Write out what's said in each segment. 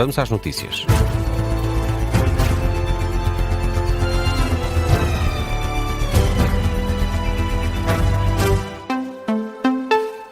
Vamos às notícias.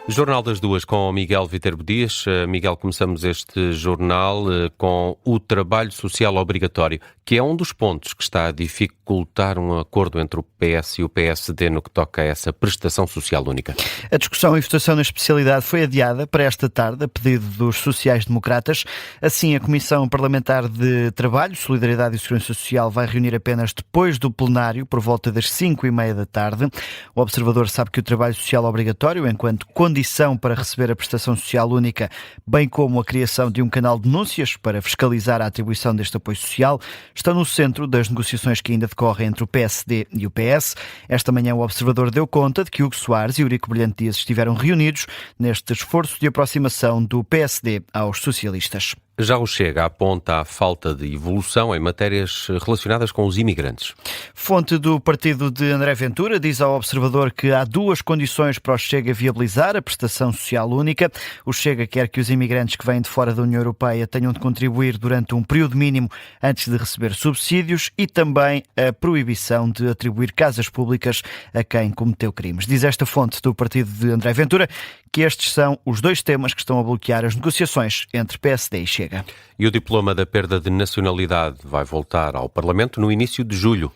Jornal das Duas com Miguel Viterbo Dias. Miguel, começamos este jornal com o trabalho social obrigatório, que é um dos pontos que está a dificultar um acordo entre o PS e o PSD no que toca a essa prestação social única. A discussão e votação na especialidade foi adiada para esta tarde, a pedido dos sociais-democratas. Assim, a Comissão Parlamentar de Trabalho, Solidariedade e Segurança Social vai reunir apenas depois do plenário, por volta das 5h30 da tarde. O observador sabe que o trabalho social obrigatório, enquanto condição para receber a prestação social única, bem como a criação de um canal de denúncias para fiscalizar a atribuição deste apoio social, estão no centro das negociações que ainda decorrem entre o PSD e o PS. Esta manhã o observador deu conta de que Hugo Soares e Eurico Brilhante Dias estiveram reunidos neste esforço de aproximação do PSD aos socialistas. Já o Chega aponta à falta de evolução em matérias relacionadas com os imigrantes. Fonte do partido de André Ventura diz ao observador que há duas condições para o Chega viabilizar a prestação social única. O Chega quer que os imigrantes que vêm de fora da União Europeia tenham de contribuir durante um período mínimo antes de receber subsídios e também a proibição de atribuir casas públicas a quem cometeu crimes. Diz esta fonte do partido de André Ventura que estes são os dois temas que estão a bloquear as negociações entre PSD e Chega. E o diploma da perda de nacionalidade vai voltar ao Parlamento no início de julho.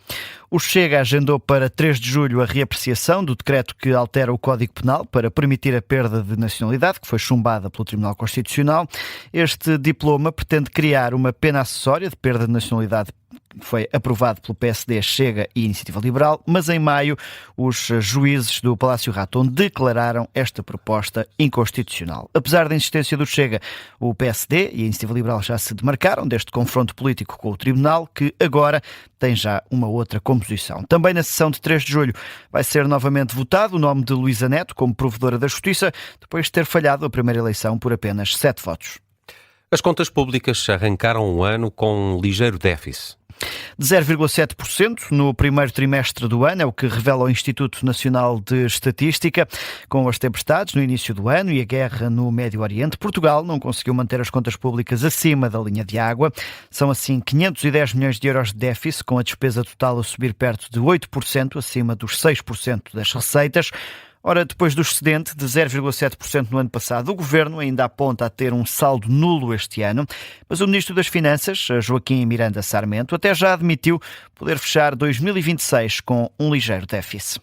O Chega agendou para 3 de julho a reapreciação do decreto que altera o Código Penal para permitir a perda de nacionalidade, que foi chumbada pelo Tribunal Constitucional. Este diploma pretende criar uma pena acessória de perda de nacionalidade. Foi aprovado pelo PSD, Chega e Iniciativa Liberal, mas em maio os juízes do Palácio Raton declararam esta proposta inconstitucional. Apesar da insistência do Chega, o PSD e a Iniciativa Liberal já se demarcaram deste confronto político com o Tribunal, que agora tem já uma outra composição. Também na sessão de 3 de julho vai ser novamente votado o nome de Luísa Neto como provedora da Justiça, depois de ter falhado a primeira eleição por apenas 7 votos. As contas públicas arrancaram um ano com um ligeiro déficit. De 0,7% no primeiro trimestre do ano, é o que revela o Instituto Nacional de Estatística. Com as tempestades no início do ano e a guerra no Médio Oriente, Portugal não conseguiu manter as contas públicas acima da linha de água. São assim 510 milhões de euros de déficit, com a despesa total a subir perto de 8%, acima dos 6% das receitas. Ora, depois do excedente de 0,7% no ano passado, o Governo ainda aponta a ter um saldo nulo este ano, mas o Ministro das Finanças, Joaquim Miranda Sarmento, até já admitiu poder fechar 2026 com um ligeiro déficit.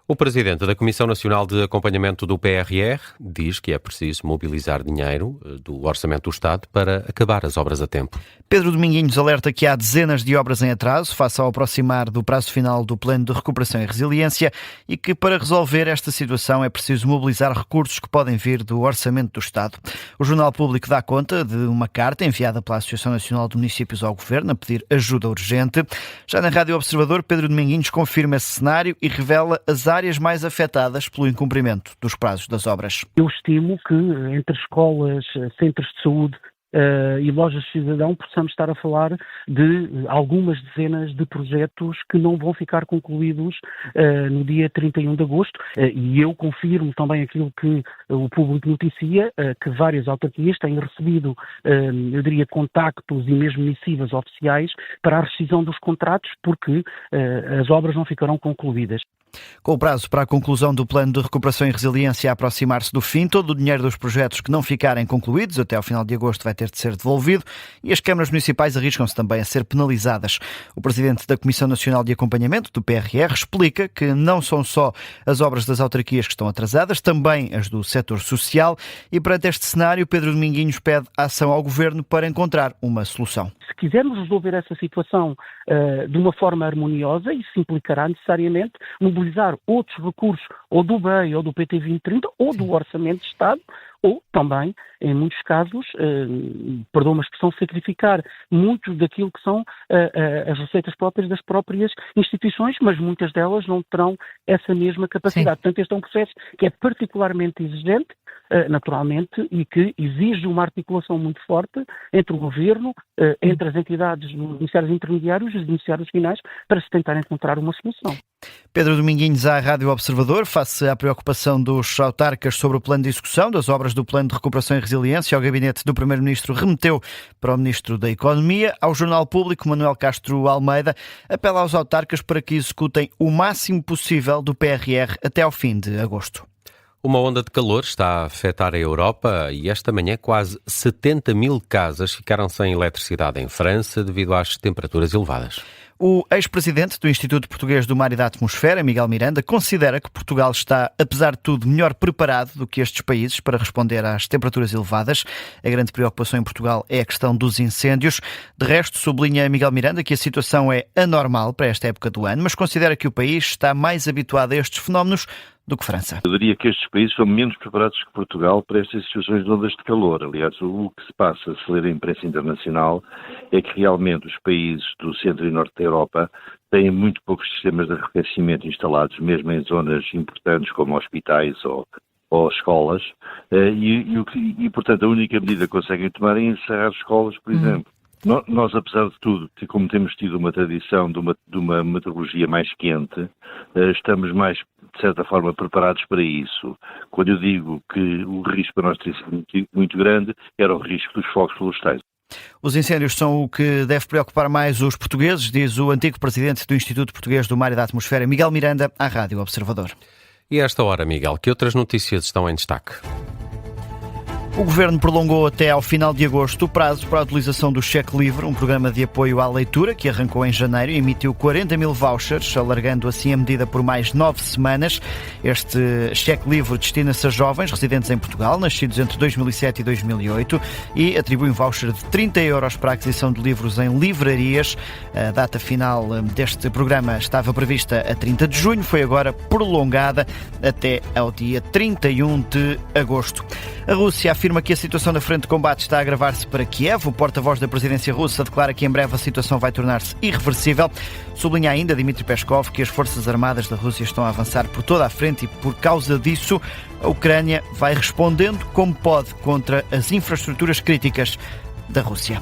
O presidente da Comissão Nacional de Acompanhamento do PRR diz que é preciso mobilizar dinheiro do Orçamento do Estado para acabar as obras a tempo. Pedro Dominguinhos alerta que há dezenas de obras em atraso face ao aproximar do prazo final do Plano de Recuperação e Resiliência e que para resolver esta situação é preciso mobilizar recursos que podem vir do Orçamento do Estado. O Jornal Público dá conta de uma carta enviada pela Associação Nacional de Municípios ao Governo a pedir ajuda urgente. Já na Rádio Observador, Pedro Dominguinhos confirma esse cenário e revela as áreas mais afetadas pelo incumprimento dos prazos das obras. Eu estimo que entre escolas, centros de saúde e lojas de cidadão possamos estar a falar de algumas dezenas de projetos que não vão ficar concluídos no dia 31 de agosto e eu confirmo também aquilo que o público noticia, que várias autarquias têm recebido, eu diria, contactos e mesmo missivas oficiais para a rescisão dos contratos porque as obras não ficarão concluídas. Com o prazo para a conclusão do Plano de Recuperação e Resiliência a aproximar-se do fim, todo o dinheiro dos projetos que não ficarem concluídos até ao final de agosto vai ter de ser devolvido e as câmaras municipais arriscam-se também a ser penalizadas. O presidente da Comissão Nacional de Acompanhamento, do PRR, explica que não são só as obras das autarquias que estão atrasadas, também as do setor social e perante este cenário, Pedro Dominguinhos pede ação ao Governo para encontrar uma solução. Se quisermos resolver essa situação de uma forma harmoniosa, isso implicará necessariamente mobilizar outros recursos, ou do BEI, ou do PT 2030, ou do Orçamento de Estado, ou também, em muitos casos, perdoa-me a expressão, sacrificar muito daquilo que são as receitas próprias das próprias instituições, mas muitas delas não terão essa mesma capacidade. Sim. Portanto, este é um processo que é particularmente exigente, naturalmente, e que exige uma articulação muito forte entre o Governo, entre as entidades dos beneficiários intermediários e os beneficiários finais, para se tentar encontrar uma solução. Pedro Dominguinhos à Rádio Observador, face à preocupação dos autarcas sobre o plano de execução das obras do Plano de Recuperação e Resiliência, o gabinete do Primeiro-Ministro remeteu para o Ministro da Economia. Ao Jornal Público, Manuel Castro Almeida apela aos autarcas para que executem o máximo possível do PRR até ao fim de agosto. Uma onda de calor está a afetar a Europa e esta manhã quase 70 mil casas ficaram sem eletricidade em França devido às temperaturas elevadas. O ex-presidente do Instituto Português do Mar e da Atmosfera, Miguel Miranda, considera que Portugal está, apesar de tudo, melhor preparado do que estes países para responder às temperaturas elevadas. A grande preocupação em Portugal é a questão dos incêndios. De resto, sublinha Miguel Miranda que a situação é anormal para esta época do ano, mas considera que o país está mais habituado a estes fenómenos do que França. Eu diria que estes países são menos preparados que Portugal para estas situações de ondas de calor. Aliás, o que se passa, se ler a imprensa internacional, é que realmente os países do centro e norte da Europa têm muito poucos sistemas de arrefecimento instalados, mesmo em zonas importantes como hospitais ou escolas, e, portanto, a única medida que conseguem tomar é encerrar escolas, por exemplo. Nós, apesar de tudo, como temos tido uma tradição de uma meteorologia mais quente, estamos mais, de certa forma, preparados para isso. Quando eu digo que o risco para nós tem sido muito grande, era o risco dos fogos florestais. Os incêndios são o que deve preocupar mais os portugueses, diz o antigo presidente do Instituto Português do Mar e da Atmosfera, Miguel Miranda, à Rádio Observador. E a esta hora, Miguel, que outras notícias estão em destaque? O Governo prolongou até ao final de agosto o prazo para a utilização do Cheque Livre, um programa de apoio à leitura que arrancou em janeiro e emitiu 40 mil vouchers, alargando assim a medida por mais 9 semanas. Este Cheque Livre destina-se a jovens residentes em Portugal, nascidos entre 2007 e 2008, e atribui um voucher de 30 euros para a aquisição de livros em livrarias. A data final deste programa estava prevista a 30 de junho, foi agora prolongada até ao dia 31 de agosto. A Rússia afirma que a situação na frente de combate está a agravar-se para Kiev. O porta-voz da presidência russa declara que em breve a situação vai tornar-se irreversível. Sublinha ainda Dmitry Peskov que as forças armadas da Rússia estão a avançar por toda a frente e, por causa disso, a Ucrânia vai respondendo como pode contra as infraestruturas críticas da Rússia.